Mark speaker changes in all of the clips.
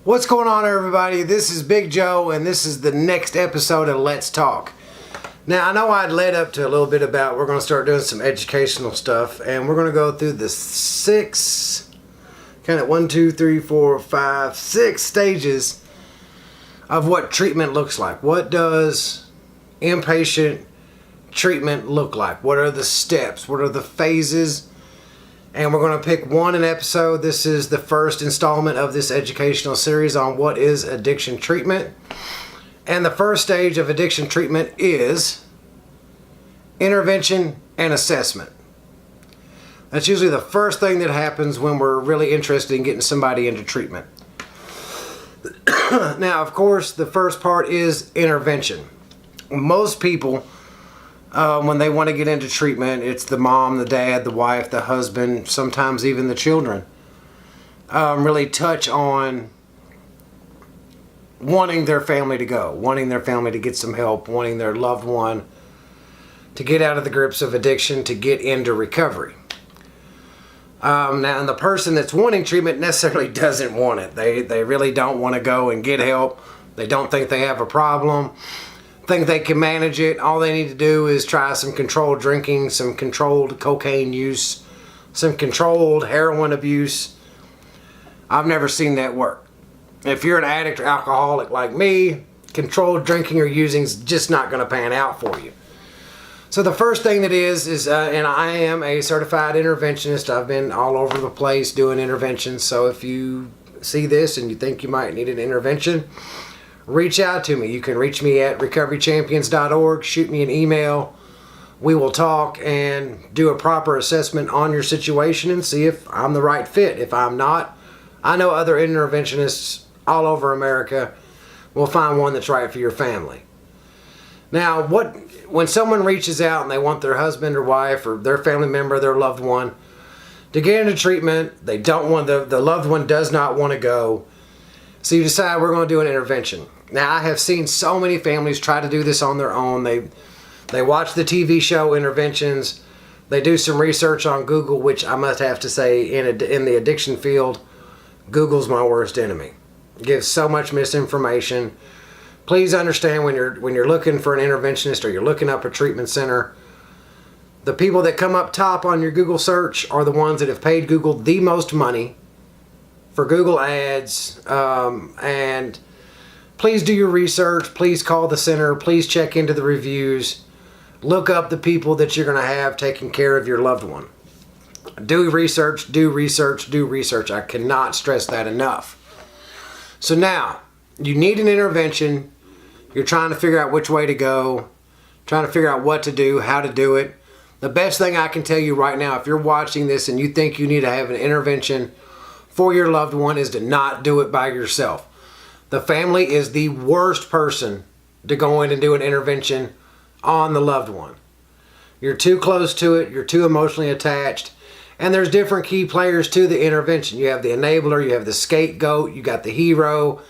Speaker 1: What's going on, everybody? This is Big Joe, and this is the next episode of Let's Talk. Now, I know I'd led up to a little bit about we're going to start doing some educational stuff, and we're going to go through the six stages of what treatment looks like. What does inpatient treatment look like? What are the steps? What are the phases? And we're going to pick one an episode. This is the first installment of this educational series on what is addiction treatment. And the first stage of addiction treatment is intervention and assessment. That's usually the first thing that happens when we're really interested in getting somebody into treatment. Now, of course, the first part is intervention. Most people, when they want to get into treatment, it's the mom, the dad, the wife, the husband, sometimes even the children, really touch on wanting their family to go, wanting their family to get some help, wanting their loved one to get out of the grips of addiction, to get into recovery. Now, and the person that's wanting treatment necessarily doesn't want it. They really don't want to go and get help. They don't think they have a problem. Think they can manage it. All they need to do is try some controlled drinking, some controlled cocaine use, some controlled heroin abuse. I've never seen that work. If you're an addict or alcoholic like me, controlled drinking or using is just not going to pan out for you. So the first thing that is and I am a certified interventionist. I've been all over the place doing interventions. So if you see this and you think you might need an intervention, reach out to me. You can reach me at recoverychampions.org. Shoot me an email. We will talk and do a proper assessment on your situation and see if I'm the right fit. If I'm not, I know other interventionists all over America will find one that's right for your family. Now, when someone reaches out and they want their husband or wife or their family member, their loved one, to get into treatment, they don't want the loved one does not want to go. So you decide we're going to do an intervention. Now, I have seen so many families try to do this on their own. They watch the TV show Interventions. They do some research on Google, which I must have to say in the addiction field, Google's my worst enemy. It gives so much misinformation. Please understand when you're looking for an interventionist or you're looking up a treatment center, the people that come up top on your Google search are the ones that have paid Google the most money for Google ads, and please do your research. Please call the center. Please check into the reviews. Look up the people that you're going to have taking care of your loved one. Do research, do research, do research. I cannot stress that enough. So now, you need an intervention. You're trying to figure out which way to go, trying to figure out what to do, how to do it. The best thing I can tell you right now, if you're watching this and you think you need to have an intervention for your loved one, is to not do it by yourself. The family is the worst person to go in and do an intervention on the loved one. You're too close to it, you're too emotionally attached, and there's different key players to the intervention. You have the enabler, you have the scapegoat, you got the hero.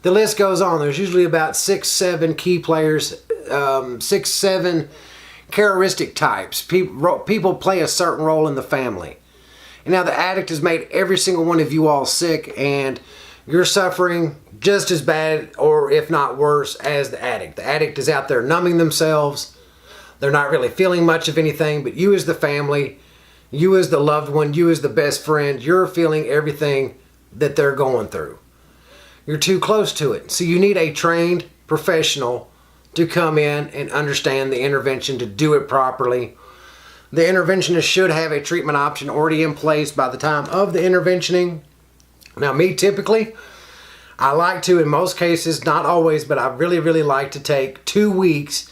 Speaker 1: The list goes on. There's usually about 6-7 key players, 6-7 characteristic types. People play a certain role in the family. And now the addict has made every single one of you all sick, and you're suffering just as bad, or if not worse, as the addict. The addict is out there numbing themselves. They're not really feeling much of anything, but you as the family, you as the loved one, you as the best friend, you're feeling everything that they're going through. You're too close to it. So you need a trained professional to come in and understand the intervention, to do it properly. The interventionist should have a treatment option already in place by the time of the interventioning. Now, me typically, I like to, in most cases, not always, but I really, really like to take 2 weeks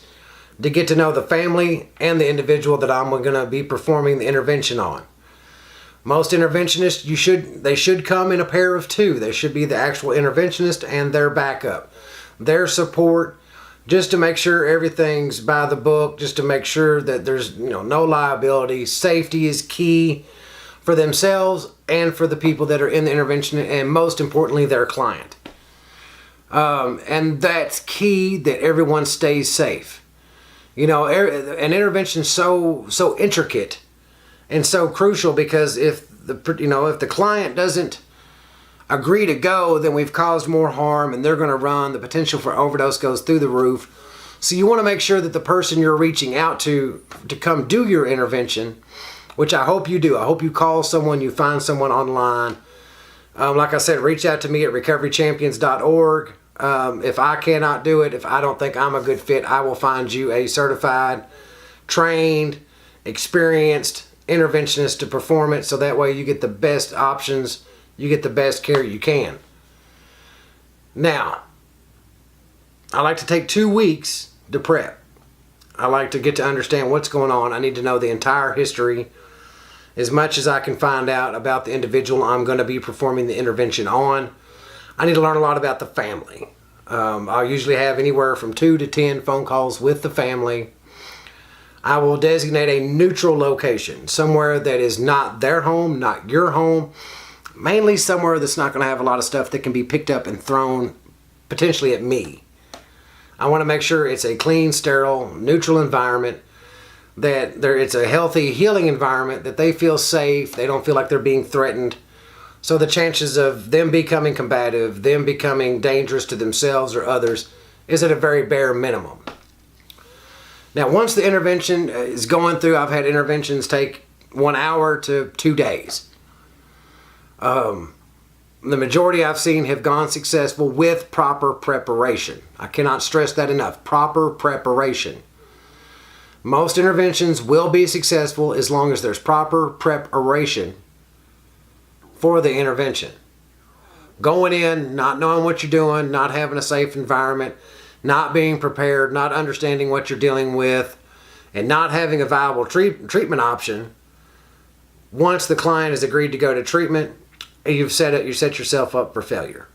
Speaker 1: to get to know the family and the individual that I'm going to be performing the intervention on. Most interventionists, they should come in a pair of two. They should be the actual interventionist and their backup, their support, just to make sure everything's by the book, just to make sure that there's no liability. Safety is key for themselves and for the people that are in the intervention, and most importantly, their client. And that's key, that everyone stays safe. An intervention is so intricate and so crucial, because if the client doesn't agree to go, then we've caused more harm and they're going to run. The potential for overdose goes through the roof. So you want to make sure that the person you're reaching out to come do your intervention, which I hope you do. I hope you call someone, you find someone online. Like I said, reach out to me at recoverychampions.org. If I cannot do it, if I don't think I'm a good fit, I will find you a certified, trained, experienced interventionist to perform it, so that way you get the best options, you get the best care you can. Now, I like to take 2 weeks to prep. I like to get to understand what's going on. I need to know the entire history, as much as I can find out about the individual I'm going to be performing the intervention on. I need to learn a lot about the family. I'll usually have anywhere from 2 to 10 phone calls with the family. I will designate a neutral location, somewhere that is not their home, not your home, mainly somewhere that's not going to have a lot of stuff that can be picked up and thrown potentially at me. I want to make sure it's a clean, sterile, neutral environment, that it's a healthy, healing environment, that they feel safe, they don't feel like they're being threatened. So the chances of them becoming combative, them becoming dangerous to themselves or others, is at a very bare minimum. Now, once the intervention is going through, I've had interventions take 1 hour to 2 days. The majority I've seen have gone successful with proper preparation. I cannot stress that enough. Proper preparation. Most interventions will be successful as long as there's proper preparation for the intervention. Going in, not knowing what you're doing, not having a safe environment, not being prepared, not understanding what you're dealing with, and not having a viable treatment option. Once the client has agreed to go to treatment, you set yourself up for failure.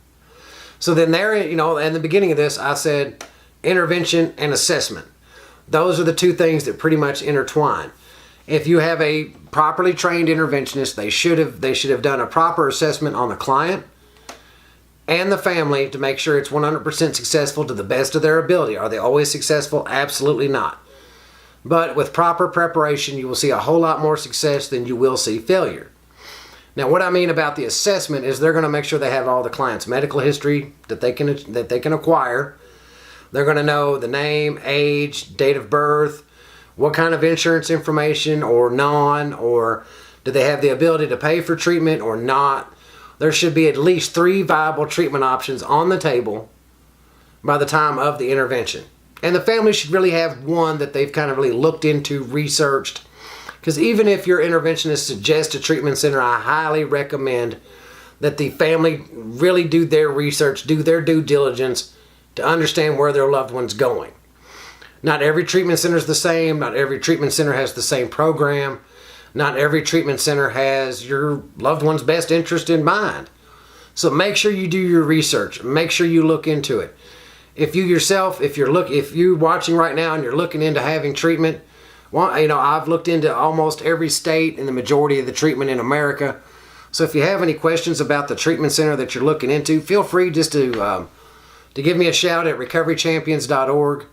Speaker 1: So then there, in the beginning of this, I said intervention and assessment. Those are the two things that pretty much intertwine. If you have a properly trained interventionist, they should have done a proper assessment on the client and the family to make sure it's 100% successful to the best of their ability. Are they always successful? Absolutely not. But with proper preparation, you will see a whole lot more success than you will see failure. Now, what I mean about the assessment is they're going to make sure they have all the client's medical history that they can acquire. They're going to know the name, age, date of birth, what kind of insurance information or do they have the ability to pay for treatment or not. There should be at least 3 viable treatment options on the table by the time of the intervention. And the family should really have one that they've kind of really looked into, researched. Because even if your interventionist suggests a treatment center, I highly recommend that the family really do their research, do their due diligence to understand where their loved one's going. Not every treatment center is the same. Not every treatment center has the same program. Not every treatment center has your loved one's best interest in mind. So make sure you do your research. Make sure you look into it. If you're watching right now and you're looking into having treatment, I've looked into almost every state and the majority of the treatment in America. So if you have any questions about the treatment center that you're looking into, feel free just to give me a shout at recoverychampions.org.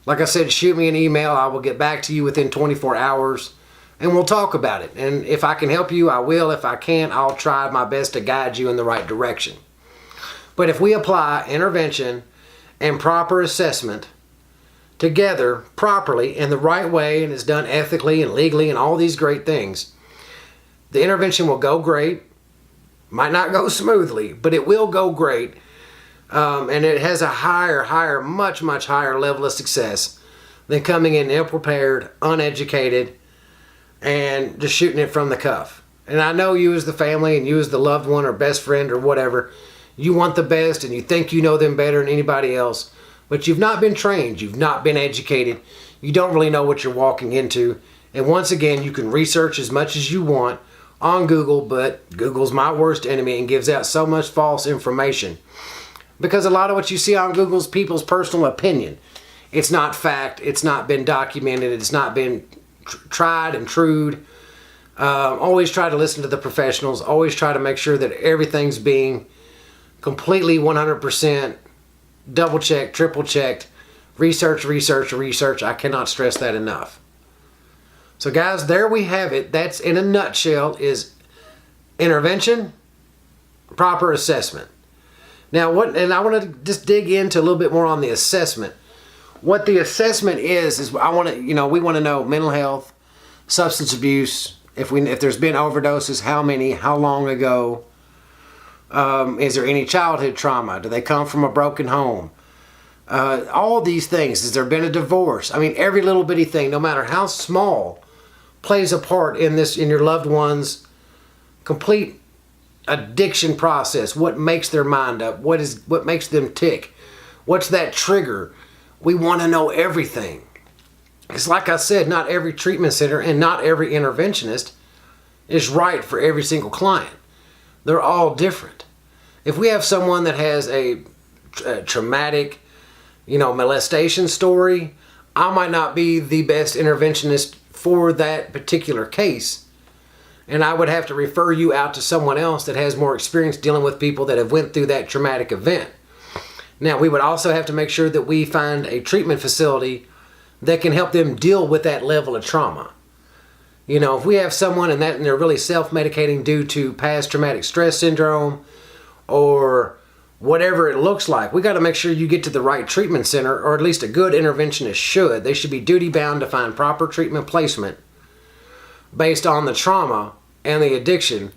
Speaker 1: Like I said, shoot me an email. I will get back to you within 24 hours and we'll talk about it. And if I can help you, I will. If I can't, I'll try my best to guide you in the right direction. But if we apply intervention and proper assessment together properly in the right way, and it's done ethically and legally and all these great things, the intervention will go great. Might not go smoothly, but it will go great. And it has a much higher level of success than coming in ill-prepared, uneducated, and just shooting it from the cuff. And I know you as the family and you as the loved one or best friend or whatever, you want the best and you think you know them better than anybody else, but you've not been trained, you've not been educated, you don't really know what you're walking into. And once again, you can research as much as you want on Google, but Google's my worst enemy and gives out so much false information. Because a lot of what you see on Google's people's personal opinion. It's not fact, it's not been documented, it's not been tried and trued. Always try to listen to the professionals, always try to make sure that everything's being completely 100% double checked, triple checked, research. I cannot stress that enough. So guys, there we have it. That's in a nutshell is intervention, proper assessment. Now, and I want to just dig into a little bit more on the assessment. What the assessment is we want to know mental health, substance abuse, if there's been overdoses, how many, how long ago, is there any childhood trauma? Do they come from a broken home? All these things. Has there been a divorce? I mean, every little bitty thing, no matter how small, plays a part in your loved one's complete addiction process. What makes their mind up? What makes them tick? What's that trigger? We want to know everything. Because like I said, not every treatment center and not every interventionist is right for every single client. They're all different. If we have someone that has a traumatic, molestation story, I might not be the best interventionist for that particular case. And I would have to refer you out to someone else that has more experience dealing with people that have went through that traumatic event. Now, we would also have to make sure that we find a treatment facility that can help them deal with that level of trauma. If we have someone and they're really self-medicating due to past traumatic stress syndrome or whatever it looks like, we got to make sure you get to the right treatment center, or at least a good interventionist should. They should be duty-bound to find proper treatment placement based on the trauma and the addiction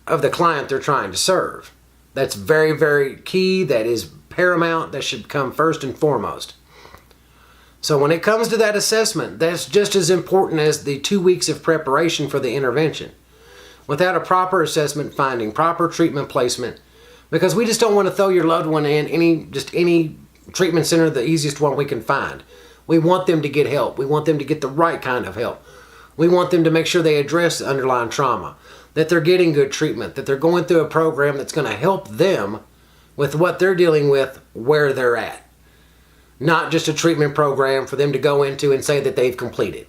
Speaker 1: of the client they're trying to serve. That's very, very key. That is paramount. That should come first and foremost. So when it comes to that assessment, that's just as important as the 2 weeks of preparation for the intervention. Without a proper assessment, finding proper treatment placement, because we just don't want to throw your loved one in any treatment center, the easiest one we can find. We want them to get help. We want them to get the right kind of help. We want them to make sure they address the underlying trauma, that they're getting good treatment, that they're going through a program that's going to help them with what they're dealing with where they're at. Not just a treatment program for them to go into and say that they've completed.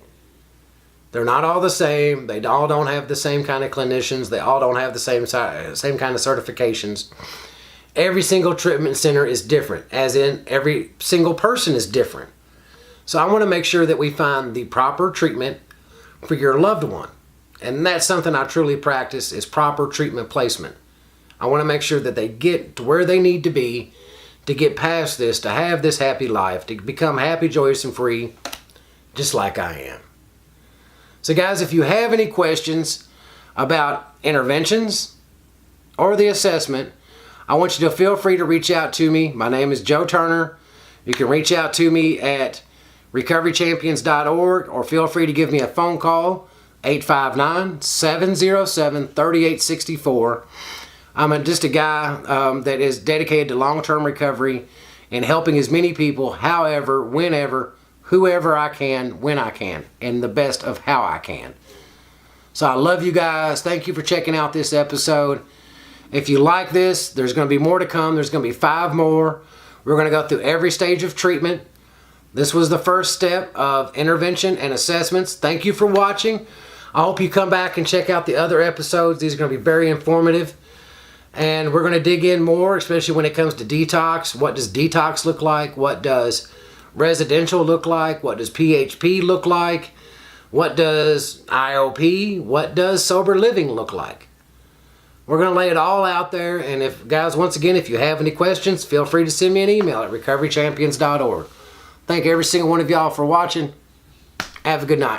Speaker 1: They're not all the same. They all don't have the same kind of clinicians. They all don't have the same kind of certifications. Every single treatment center is different, as in every single person is different. So I want to make sure that we find the proper treatment for your loved one. And that's something I truly practice, is proper treatment placement. I want to make sure that they get to where they need to be to get past this, to have this happy life, to become happy, joyous, and free, just like I am. So guys, if you have any questions about interventions or the assessment, I want you to feel free to reach out to me. My name is Joe Turner. You can reach out to me at recoverychampions.org, or feel free to give me a phone call, 859-707-3864. I'm just a guy that is dedicated to long-term recovery and helping as many people, however, whenever, whoever I can, when I can, and the best of how I can. So I love you guys. Thank you for checking out this episode. If you like this, there's going to be more to come. There's going to be 5 more. We're going to go through every stage of treatment. This was the first step of intervention and assessments. Thank you for watching. I hope you come back and check out the other episodes. These are going to be very informative. And we're going to dig in more, especially when it comes to detox. What does detox look like? What does residential look like? What does PHP look like? What does IOP? What does sober living look like? We're going to lay it all out there. And if guys, once again, if you have any questions, feel free to send me an email at recoverychampions.org. Thank every single one of y'all for watching. Have a good night.